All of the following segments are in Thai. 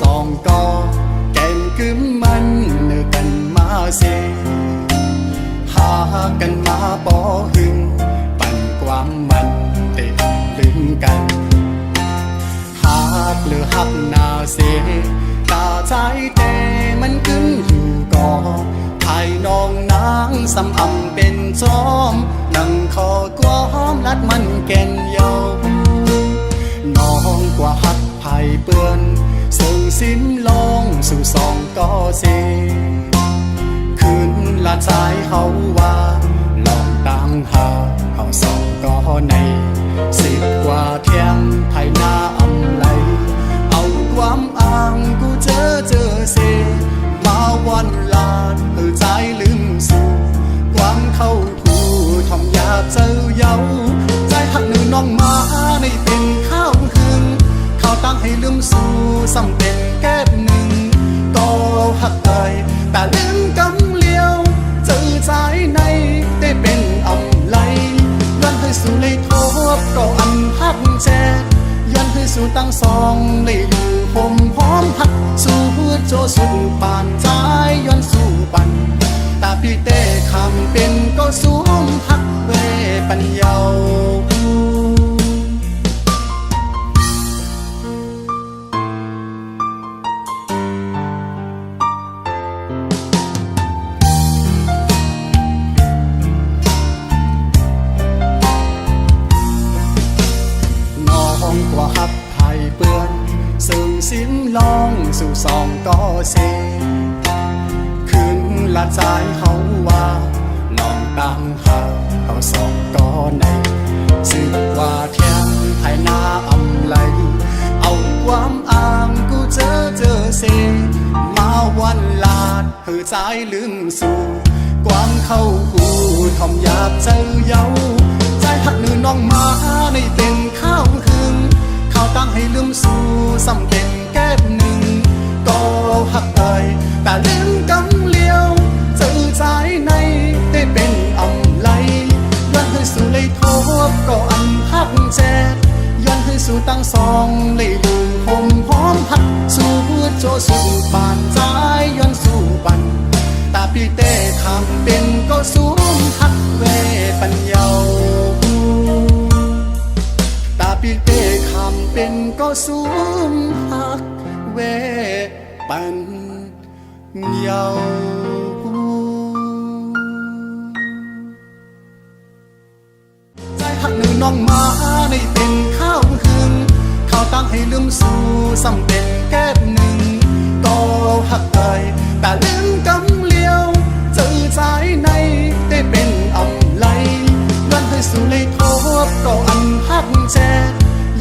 สองก็แก่นกึมมันเนื้อกันมาเสหากันมาปอหึงปั่นความมันเต็มลึงกันหากหรือหักนาเสตาใจแต่มันขึ้นอยู่ก่อภายน้องนางสำอำเป็นจอมนั่งคอกวามลัดมันแก่นเยาน้องกว่าหักไผ่เปื้อนส่งสิ้นลองสู่สองก็เสคืนละใจเฮาว่าลองตั้งหาเฮาสองก็ใน10 กว่าเที่ยงไทยหน้าอำไลเอาความอ้างกูเจอเสมาวันลาดใจลืมสู่ความเข้าผู้ทอมอยากเจอเย้าใจหักหนึ่งน้องมาในเป็นข้าวหึงข้าวตั้งให้ลืมสู่ซ้ำเป็นแก้บหนึ่งก็หักเอ่ยแต่ลืมกำเลี้ยวเจอใจในได้เป็นอำไลย้อนให้สู่เลยทบก็อันหักแจย้อนให้สู่ตั้งสองเลยอยู่ผมพร้อมหักสู่โจสู่ป่านใจย้อนสู่ปันตาพี่เต้คำเป็นก็สูงหักเวปัญญากว่าหักไผ่เปื้อนซึ่งสิ้นลองสู่สองก็เสคืนละใจเขาว่าลองตั้งหาเขาสองก็ใน10 กว่าเที่ยงไทยหน้าอำไลเอาความอ้างกูเจอเสมาวันลาดเหือใจลืมสู่ความเข้าหูทอมอยากเจอเย้าใจหักนือน้องมาในเป็นข้าวหึงข้าวตั้งให้ลืมสู่ซ้ำเป็นแก้บหนึ่งก็หักเอ่ยแต่ลืมกำเลี้ยวเจอใจในได้เป็นอำไลย้อนให้สู่เลยทบก็อันหักแจย้อนให้สู่ตั้งสองเลยอยู่ผมพร้อมหักสู่โจสู่ป่านใจย้อนสู่ปันตาพี่เต้คำเป็นก็สูงหักเวปัญญาตาพี่เต้คำเป็นก็สูงหักเวปัญญาใจหักหนึ่งน้องมาในเป็นข้าวหึงข้าวตั้งให้ลืมสู่ซ้ำเป็นแก้บหนึ่งก็หักเอ่ยแต่ลืมกำเลี้ยวเจอใจในได้เป็นอำไลย้อนให้สู่เลยทบก็อันหักแจ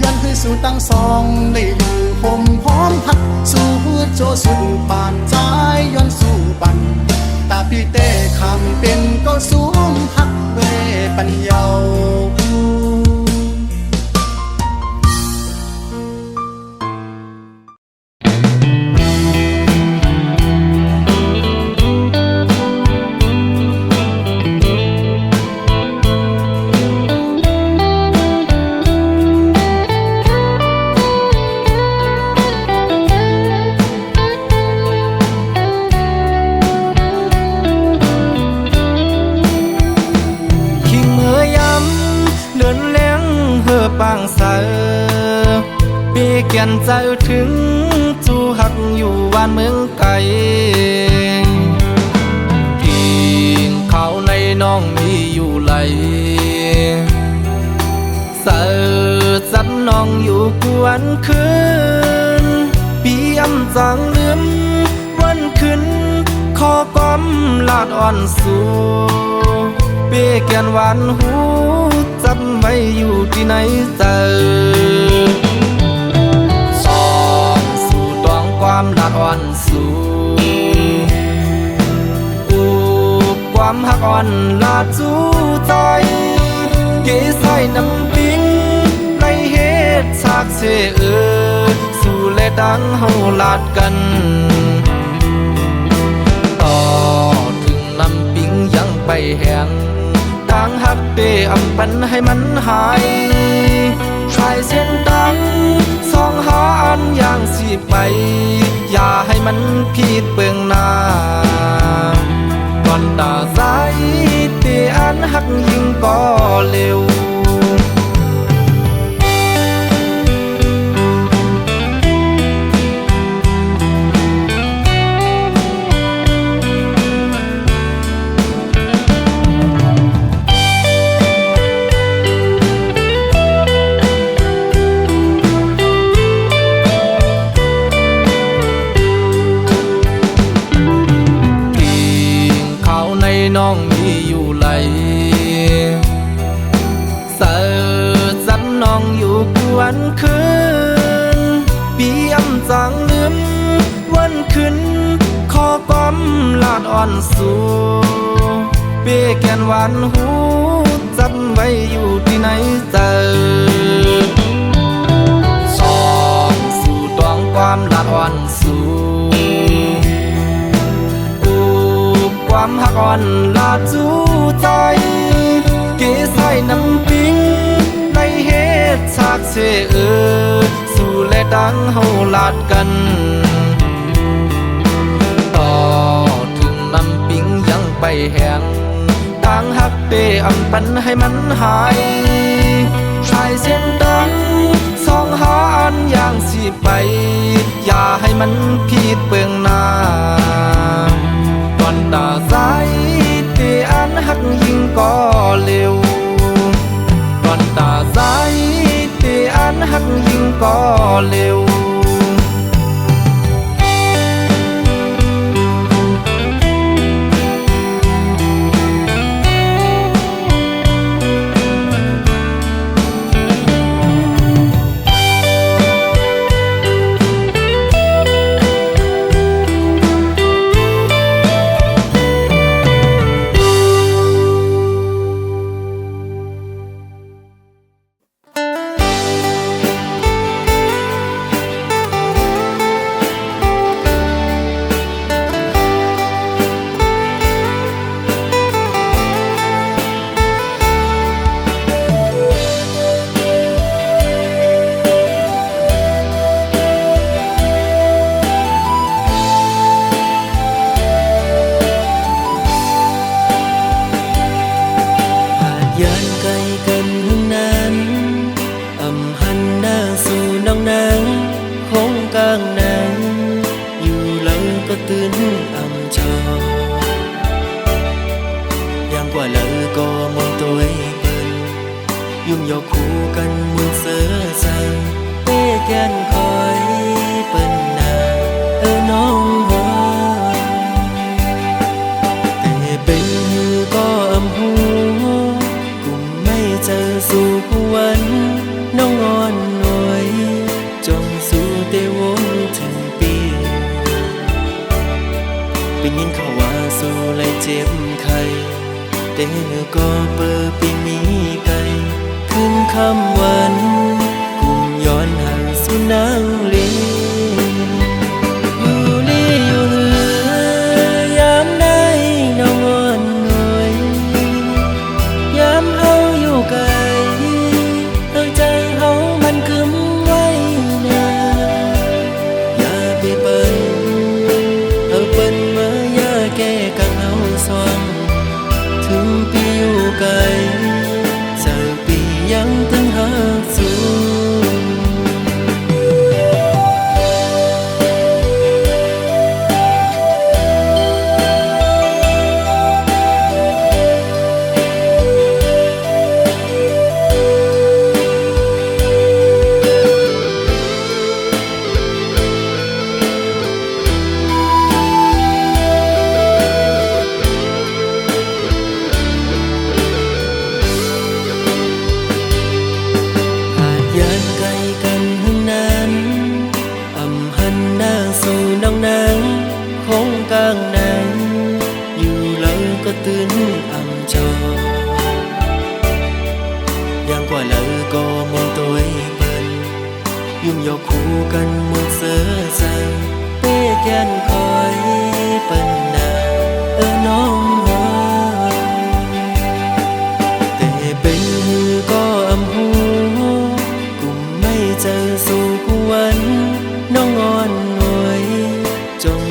ย้อนให้สู่ตั้งสองเลยอยู่ผมพร้อมหักสู่โจสู่ป่านใจย้อนสู่ปันตาพี่เต้คำเป็นก็สูงหักเวปัญญาปางเสอปีเกียนใจถึงจูหักอยู่บ้านเมืองไกลกินข้าวในน้องมีอยู่ไหลเสอจัดน้องอยู่กวนคืนปีอำจังลืมวันขึ้นขอก้อมลาดอ่อนสู่เปีเกียนหวานหูจับไม่อยู่ที่ไหนเจอสองสู่ตองความลาดอ่อนสู่อูความหักอ่อนลาดจูใจเกยใส่น้ำปิ้งในเหตุฉากเสสู่เลดังเฮาลาดกันต่อถึงน้ำปิ้งยังไปแห้งตั้งหักเดอำปันให้มันหายชายเส้นตังสองหาอันอย่างสิไป มันผิดเบื้องหน้าก่อนตาสายที่อันหักยิ่งก็เร็วน้องมีอยู่ไหลเสิร์สันน้องอยู่กวนคืนปีอำจางลืมวันขึ้นขอก้อมลาดอ่อนสู่เป้แกนหวานหูจำไว้อยู่ที่ไหนเจอสองสู่ตองความลาดอ่อนสู่ความหักอ่อนลาจูใจเกใส่น้ำปิ้งในเหตุฉากเชสู่และดังเฮาลาดกันต่อถึงน้ำปิ้งยังไปแห้งต่างหักเปอำปันให้มันหายชายเส้นดังสองหาอันอย่างสิไปอย่าให้มันผิดเบื้องหน้าก่อนตาสายที่อันหักยิ่งก็เร็วก่อนตาสายที่อันหักยิ่งก็เร็วเป็นยินเขาว่าสู้เลยเจ็บไข้แต่ก็เปิดปีมีไกลขึ้นคำวันกุ่มย้อนหันสู่นางลีอยู่ลีอยู่เหือยามได้น้องอ่อนหน่อยยามเฮาอยู่ไกลตั้งใจเฮามันกึมไว้นาอย่าไปเปิ้นเปิ้นมาอย่าแก้กังเฮาสว่างถึงปีอยู่ไกลจะปียังตึงหักสูตื่นอ่ำจออย่างกว่าแล้วก็มองตัวเปิ้นยุ่งยอกคู่กันมุนเสือใจเป้แกนคอยเปิ้นนาน้องหัวแต่เป็นหือก็อำหูกุ่มไม่เจอสู่วันน้องอ่อนหน่วยจง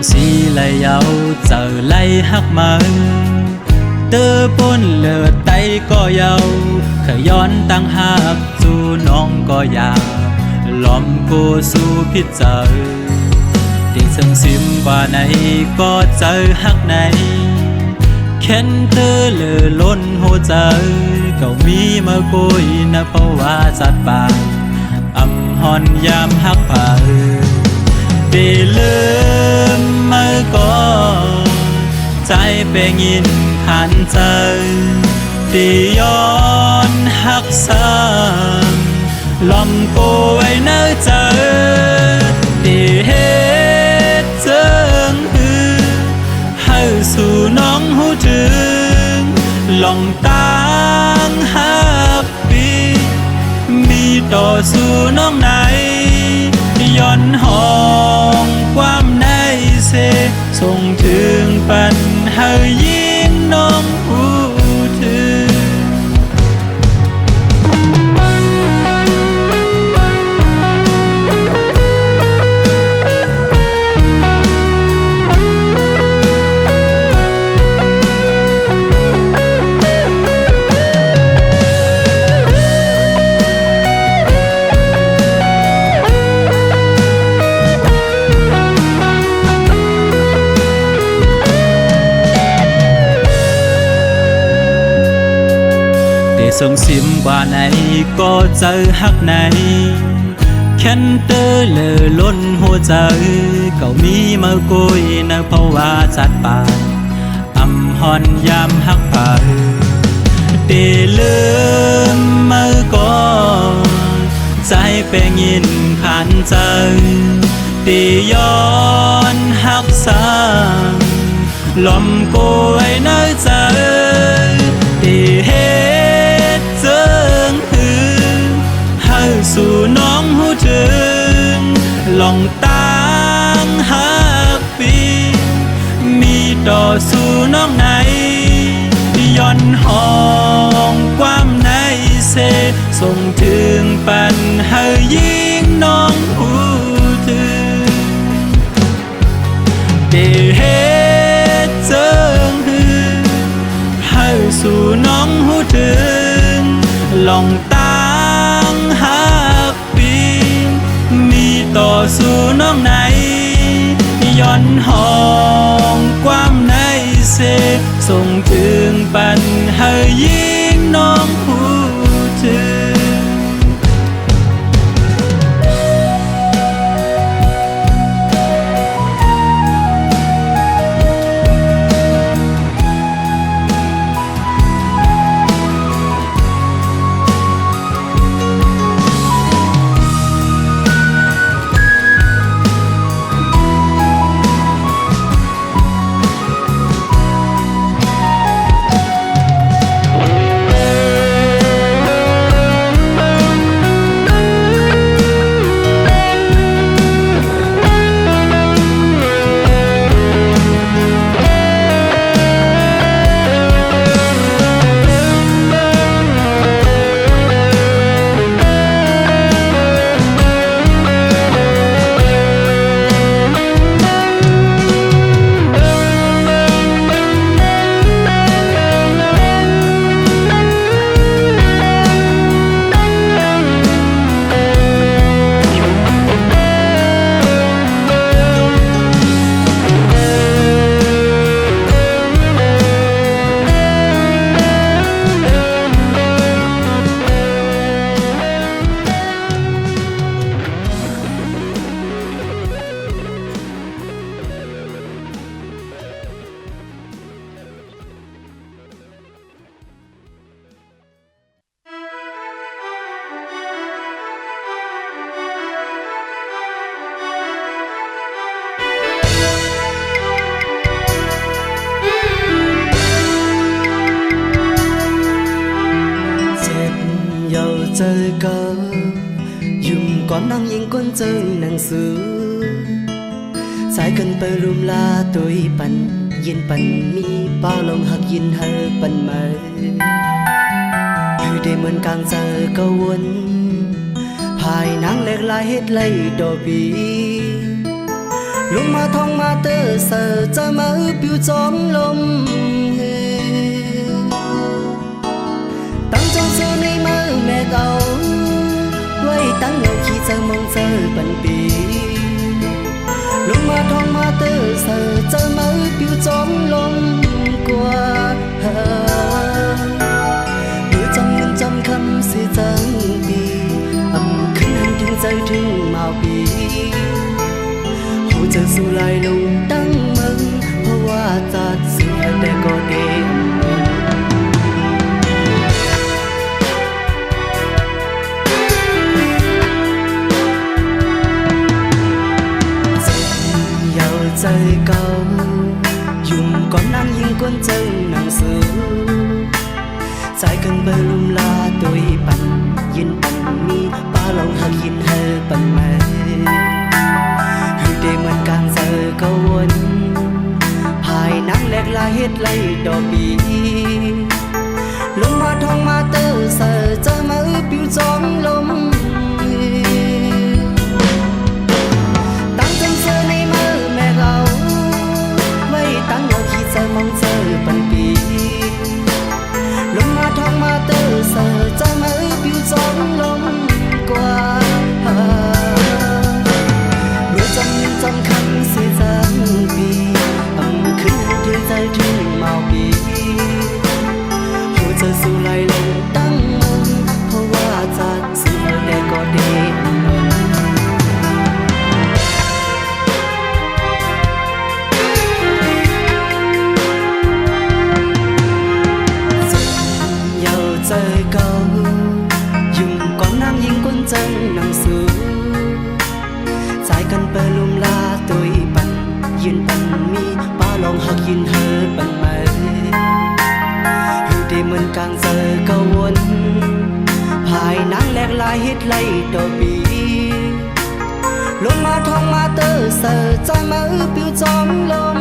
สีไหลยาวเจอไหลหักมันเตอปนเลือดไตก็ยาวขย้อนตั้งหักสู่น้องก็อยากล้อมกูสู่พิษเจอได้ซึ่งซิมว่าไหนก็เจอหักไหนแค้นเธอเลือล้นหัวใจก็มีมาคุยนะเพราะว่าจัดปากอำหอนยามหักผ่าได้ลืมมาก่อนใจเป็นยินหันใจได้ย้อนหักซ้ำลอมกูไว้เนื้อใจได้เฮ็ดเจิงให้สู่น้องหูถึงลองตั้งหักปีมีต่อสู่น้องไหนย้อนห้องความในเสส่งถึงปัญหายิ่งน้องหูถึงส่งซิมว่าไหนก็เจอหักไหนแค้นเตอเลอล้นหัวใจก็มีมากุยนะเพราะว่าจัดปากอำหอนยามหักผ่าได้ลืมมาก่อนใจเป็นยินผ่านใจได้ย้อนหักซ้ำลมกูไว้ในใจได้เฮ็ดเจิงให้สู่น้องหูถึงลองตั้งหักปีมีต่อสู่น้องไหนย้อนห้องความในเสส่งถึงปัญหายิ่งน้องหูถึงได้เฮ็ดเจิงให้สู่น้องหูถึงลองตั้งหักปีมีต่อสู่น้องไหนย้อนห้องความในเสส่งถึงปัญหายิ่งน้องหูถึงเจอก็ยุ่มก่อนนั่งยิงก้นเจิงหนังสือสายกันไปรุมลาตุยปันยินปันมีเป้าลงหักยินเฮอปันมาคือได้เหมือนกลางเจอก็วนภายนางเล็กลายเฮ็ดไล่ดอบี lung ma thong ma tơ sờ cha mơ piu chóm lom tăng trong sơ này mơ mẹ gấu quay tăng ngầu khi chờ mong chờ bận bì lung ma thong ma tơ sờ cha mơ piu chóm lom qua bữa trong nhân trăm khăm sẽ chẳng bì âm khinh hànhถึงใจถึงมาปีเจอสู่ลายลงตั้งมึงเพราะว่าจัดเสือแต่ก็เดียมยาวใจเก่ายุ่งก่อนนั่งยิงก้นเจ้าหนังสือใจกันเบลุมลาตัวปั่นยินปั่นมีป้าลองหักยินเธอปั่นแม่để mình càng giờ câu quân hai nắng lẹt la hết lây đỏ bì lung ma thong ma tơ sờ cha mơ piu chóm lom tăng chân sơ này mơ mẹ gấu mây tăng ngầu khi giờ mong giờ bận bì lung ma thong ma tơ sờ cha mơ piu chóm lom qua trong khăn sẽ dáng bì âm khinh thiênใจถึงเมาปีหัวใจสู่ไหลลงตั้งมึงเพราะว่าจัดเสือแต่ก็เดียาวใจเก่ายุ่งก่อนนั่งยิงก้นจังหนังสือใจกันเปลุมลาตัวปั่นยืนปั่นมีป้าลองหักยินเธอปั่นไหมอยู่ที่มันกลางเจอก็วนภายนังแหลกลายฮิตไล่ดอกบีลงมาทองมาเตอเสือใจมือปิวจอมลม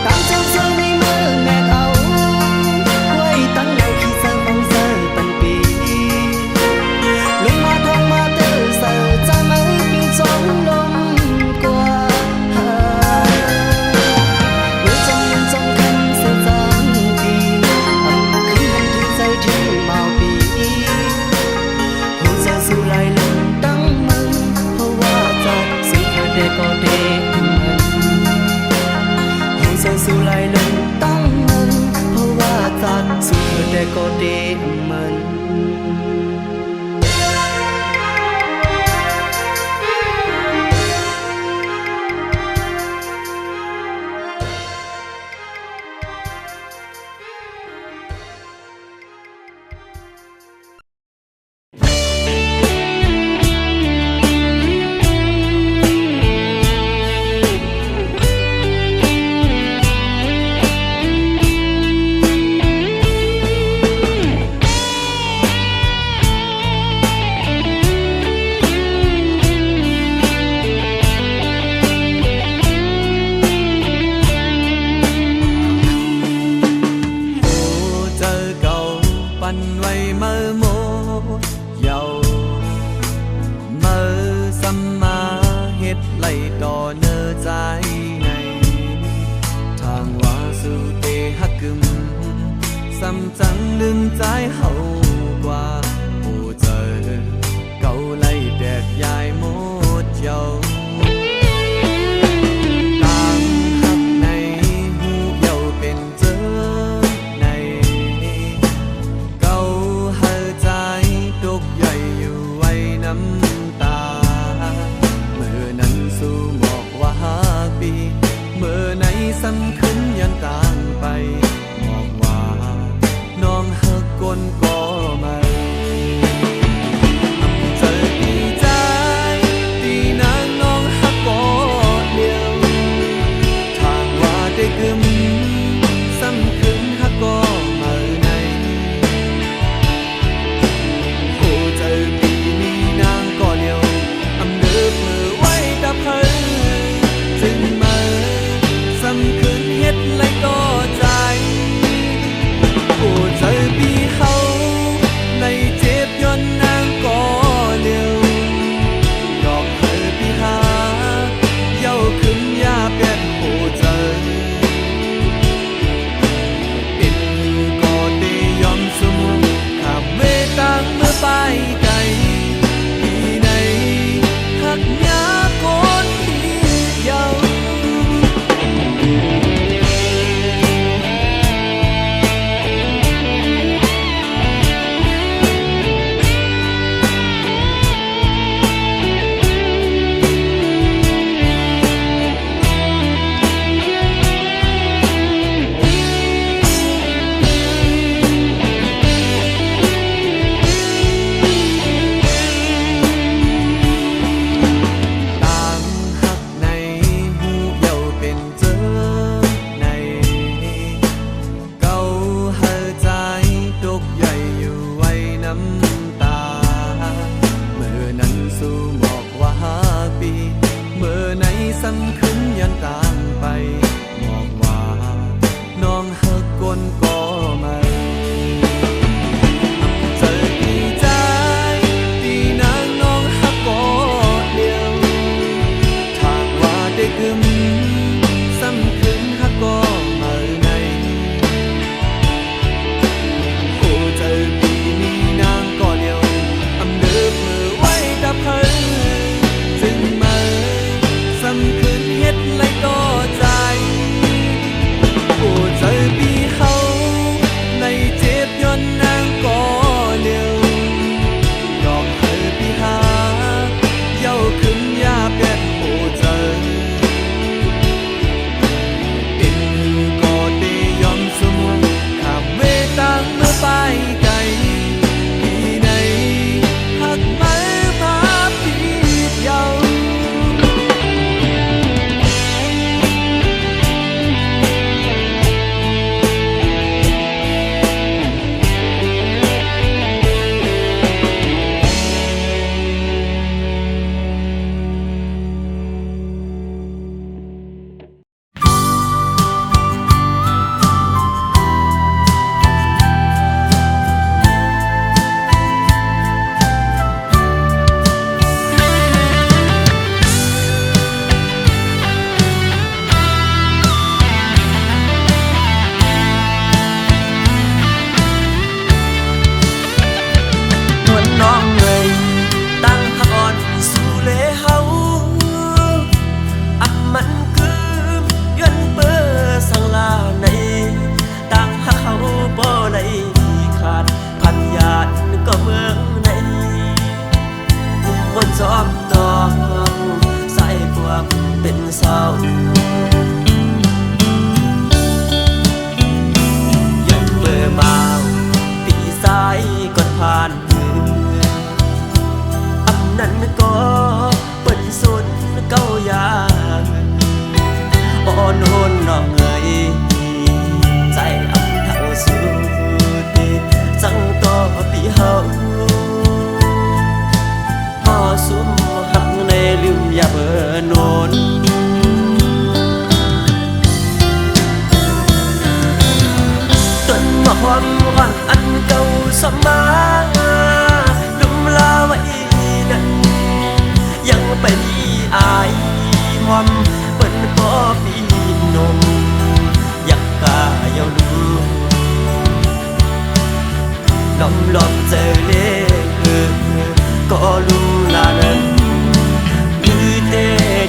ตั้งเจ้าเสือในมือแม่เอาไว้ตั้งเราขี้เสือมองเสือปั่นปีลงมาทองมาเตอเสือใจมือปิวจอมลมกว่าเมื่อจงยังจงคำเสือจางปีขึ้นมันถึงใจถึงเมาปีหัวใจสู่ไหลลงตั้งมึงเพราะว่าจัดสิเธอได้ก็เด็กมันหัวใจสู่ไหลลงตั้งมึงเพราะว่าจัดสิเธอได้ก็เด็กมัน จึงมาสำคืนเฮ็ดและก็ใจ สำคัญย้อนต่างไปบอกว่าน้องหักคนก็ไม่เจอดีใจดีนางน้องหักก็เดียวทางว่าได้กึมสำคัญหักก็มาในโอ้เจอปีนี้นางก็เดียวอำเดิบมือไว้ดับเพิ่นจึงมาสำคัญเฮ็ดไรก็ใจโอ้เจอปีเขาในเจ็บย้อนนางก็เดียวยอมให้ปีหาเย้าขึ้นยาเปียดโอ้เจอเป็นหือก็ได้ยอมสมองข้ามเวต่างเมื่อไปไกลที่ไหนหักมาพาพี่เย้า นวลน้องเอ่ยตั้งพักอ่อนสู่เลเฮาอักมันคือย้อนเปื้อสังลาในตั้งหักเขาบ่ไหลขาดพันญาติก็เมืองในมนต์จอมตองใส่พวกเป็นเศร้าย้อนเปื้อบ่าวปีสายก่อนผ่านนั้นก็เป็นสุดเก้ายางอ่อนโหนน้องเอ๋ยใจอำเท่าสุดจังต่อปีเฮาพอสุมหักในลืมอย่าเบิ่นโนนต้นมะฮอมอ่อนอันเก่าสมาดุมลาไว้ยังไปดีอายหอมเปิ้นบ่ปีนมอยากกาเยาลูล้อมเจอเลก็รู้ลานั้นคือเต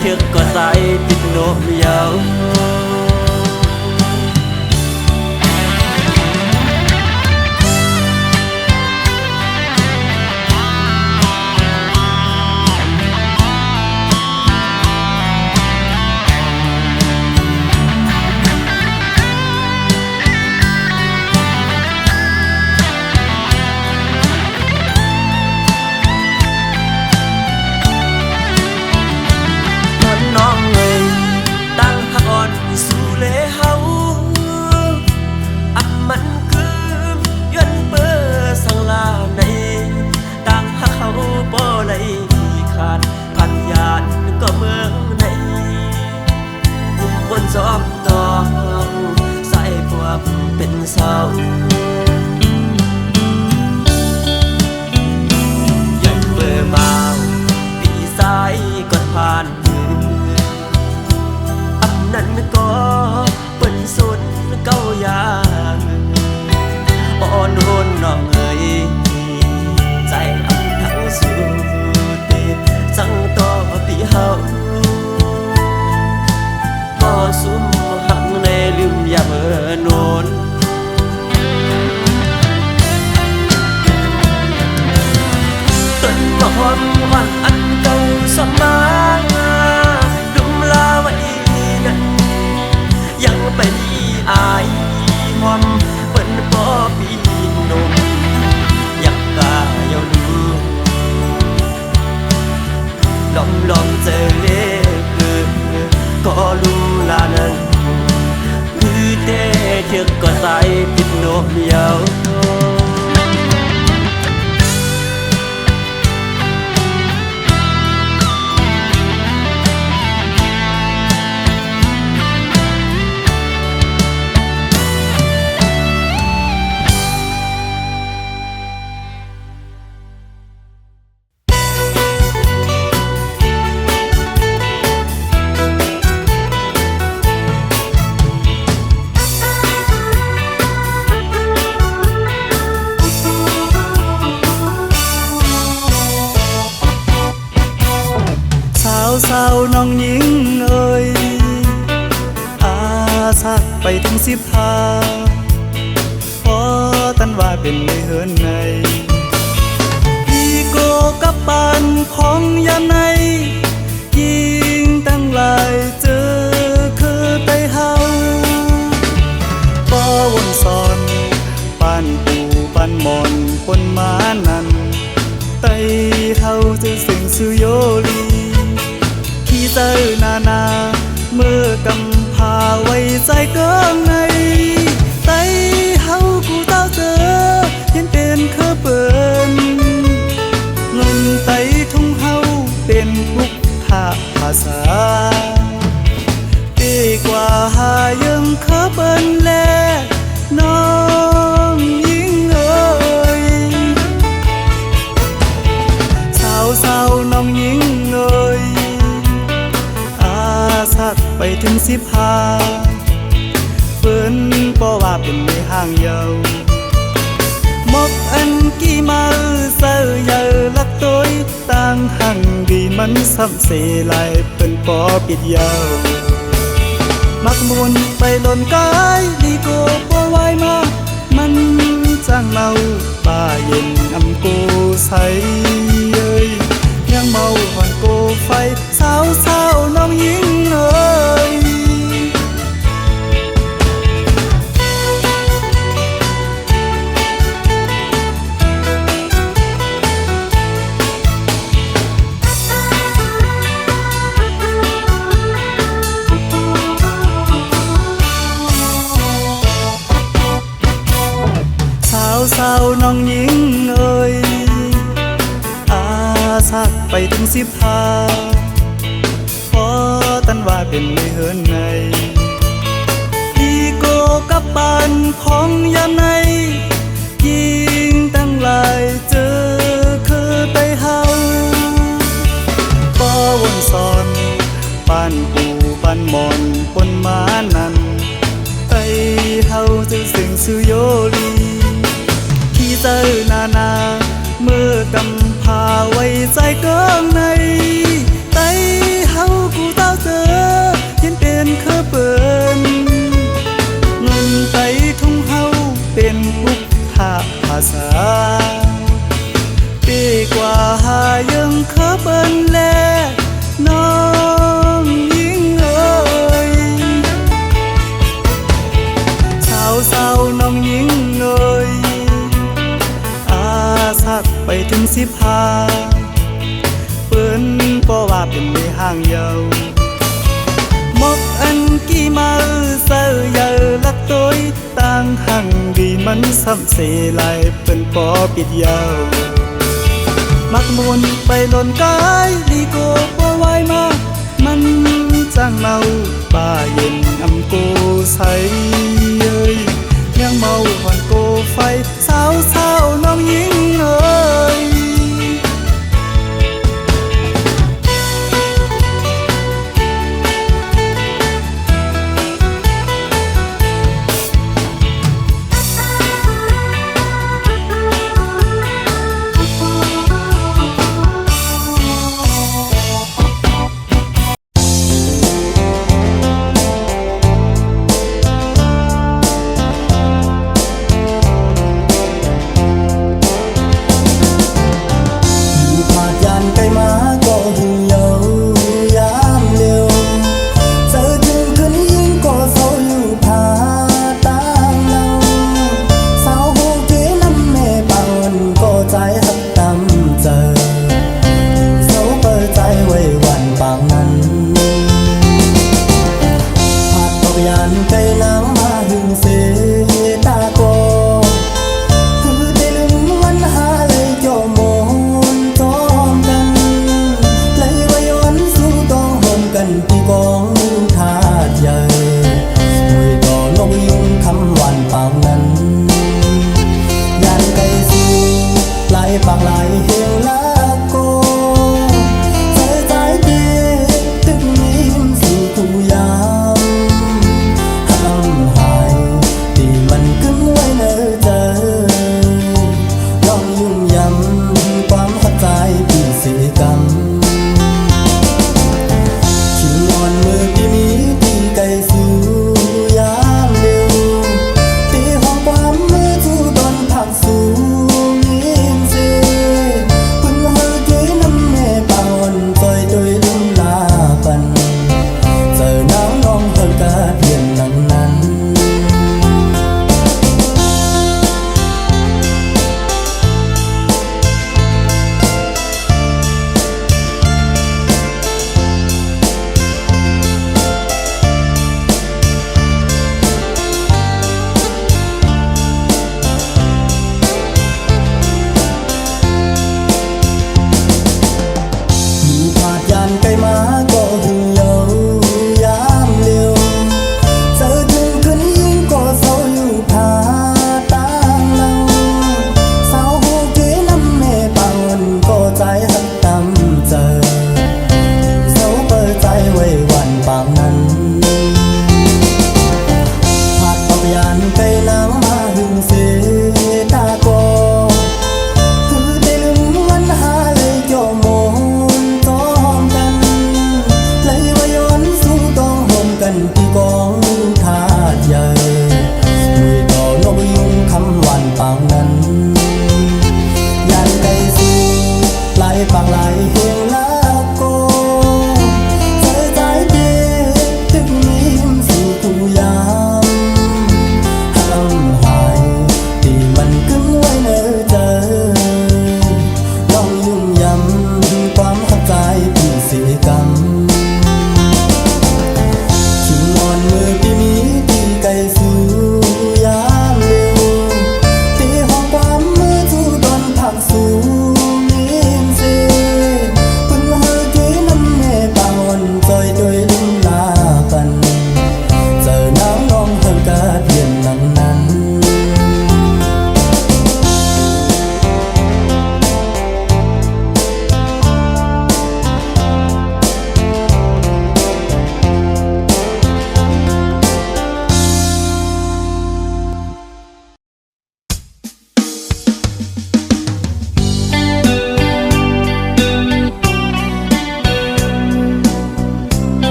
เชือกก็ใส่ติดนมยาวจอมตองใส่พวกเป็นเศร้ายันเบอร์บ่าวปีสายก่อนผ่านอันนั้นก็เป็นสุดเก้ายางอ่อนโหนน้องเอ๋ยใจอำเท่าสุดจังต่อปีเฮาสุมหักในลืมอย่าเบิ่นโนนต้นมะฮอมอ่อนอันเก่าสมาดุมลาไว้นั้นยังไปดีอายหอมเปิ้นบ่ปีนมอยากกาเยาลูล้อมเจอเลก็รู้ลานั้นคือเตเชือกก็ใส่ติดนมยาว เ สาวน้องหญิงเอ่ยอาสักไปถึง15พอตันว่าเป็นในเฮือนในอีโกกับปานของยามในยิงตั้งหลายเจอคือไตเฮาป้อวนสอนปานปูปานหมอนคนมานั้นไตเฮาจะเสียงสุโยลีขี้เจอนาเมื่อกำพาไว้ใจเกิงในไตเฮากูเต้าเจอเห็นเป็นคือเปินเงินไตทุ่งเฮาเป็นทุกภาษาดีกว่าหายังเคอเปิ้นแลน้องยิ่งเอ่ยสาวน้องยิ่งเอ่ยอาสักไปถึง15เปิ้นบ่ว่าเป็นในห้างเยาวมกอันกี่มาเสือเยาลักตัวต่างหังดีมันซ้ำเสลายเป็นปอปิดยาวมักมวนไปหล่นกายดีโกปอไว้มามันจางเมาป่าเย็นอำกูใสเอ้ยยังเมาหอนโกไฟสาวน้องหญิงเอ้ยสาวน้องหญิงเอ่ยอาสักไปถึง15พอตันว่าเป็นในเฮือนในอีโกกับปานของยามในยิงตั้งหลายเจอคือไตเฮาป้อวนสอนปานปูปานหมอนปนมานั้นไตเฮาจะเสียงสุโยลีเจอนาเมื่อกำพาไว้ใจเกิงในไตเฮากูเต้าเจอเห็นเป็นคือเปิ้นเงินไตทุ่งเฮาเป็นพุกภาษาปีกว่าหายังคือเปิ้นแลน้องยิ่งเอ่ยสาวน้องยิ่งเอ่ยสักไปถึง15เปิ้นบ่ว่าเป็นในห้างเยาวมกอันกี่มาเสือเยาลักตัวต่างหังดีมันซ้ำเสลายเป็นปอปิดยาวมักมวนไปหล่นกายดีโกบ่ไว้มามันจางเมาป่าเย็นอำกูใสเอ้ยยังเมาหอนโกไฟสาวน้องหญิงเอ่ย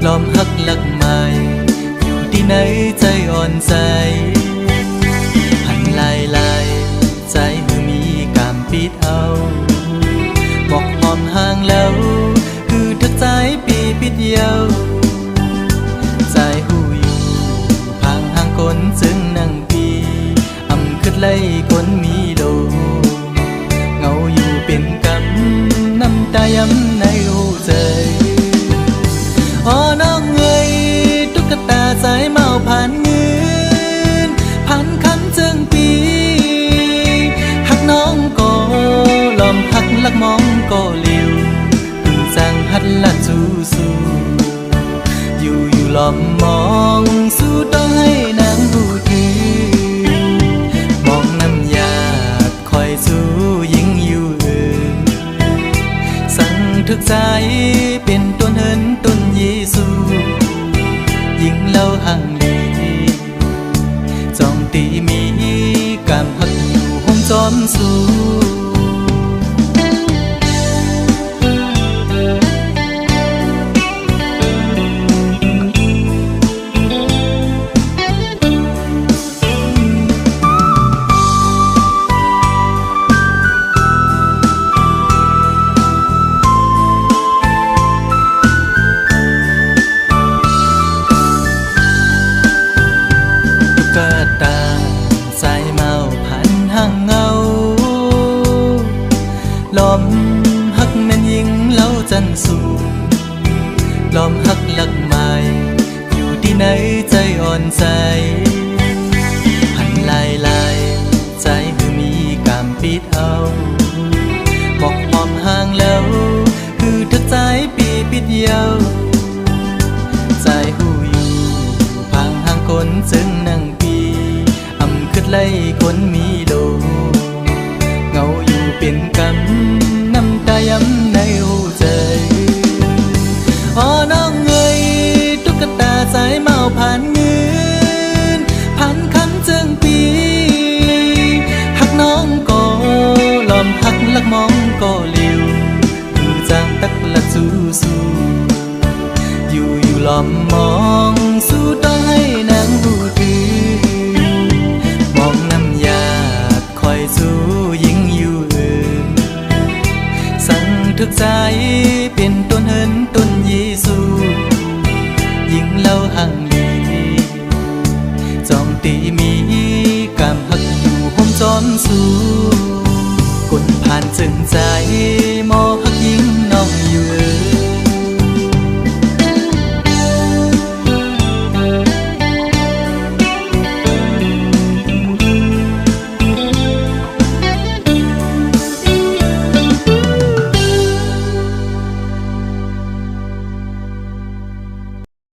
ลอมหักหลักใหม่อยู่ที่ไหนใจอ่อนใจหันลายใจคือมีกามปิดเอาบอกหอมห่างแล้วคือทักใจปีปิดเยาใจหูอยู่พางห่างคนจึงนั่งปีอำขึ้นไล่คนมีโลเงาอยู่เป็นกำน้ำตาย้ำในหูใจอ๋อน้องเอ้ยตุ๊กตาสายเมาผ่านเงินผ่านคำจึงปีหักน้องก็ลอมหักลักมองก็เลี้ยวพึ่งสร้างหัดละสู้อยู่ลอมมองสู้ต้องให้นางหูถือมองน้ำยาดคอยสู้ยิ่งอยู่อื่นสั่งทึกใจเป็นต้นเหินต้นเยซูยิ่งเล่าห่างดีจองตีมีกามหักอยู่ห้องจอมสู้ตาใจเมาพันห่างเงาลอมหักแม่นยิงเล่าจันสูลอมหักหลักใหม่อยู่ที่ไหนใจอ่อนใจหันลายใจคือมีกามปิดเอาบอกหอมห่างแล้วคือทักใจปีปิดเยาใจหูอยู่พางห่างคนจึงนั่งขึ้นไล่คนมีโลเงาอยู่เป็นกำน้ำตาย้ำในหูใจอ๋อน้องเอ้ยตุ๊กตาสายเมาผ่านเงินผ่านคำจึงปีหักน้องก็ลอมหักลักมองก็เลี้ยวคือจางตักละสู้อยู่ลอมมองสู้ต้องให้นางหูถือสู้ยิ่งอยู่อื่นสั่งทึกใจเป็นต้นเหินต้นเยซูยิ่งเล่าห่างดีจองตีมีกามหักอยู่ห้องจอมสู้คนผ่านจึงใจ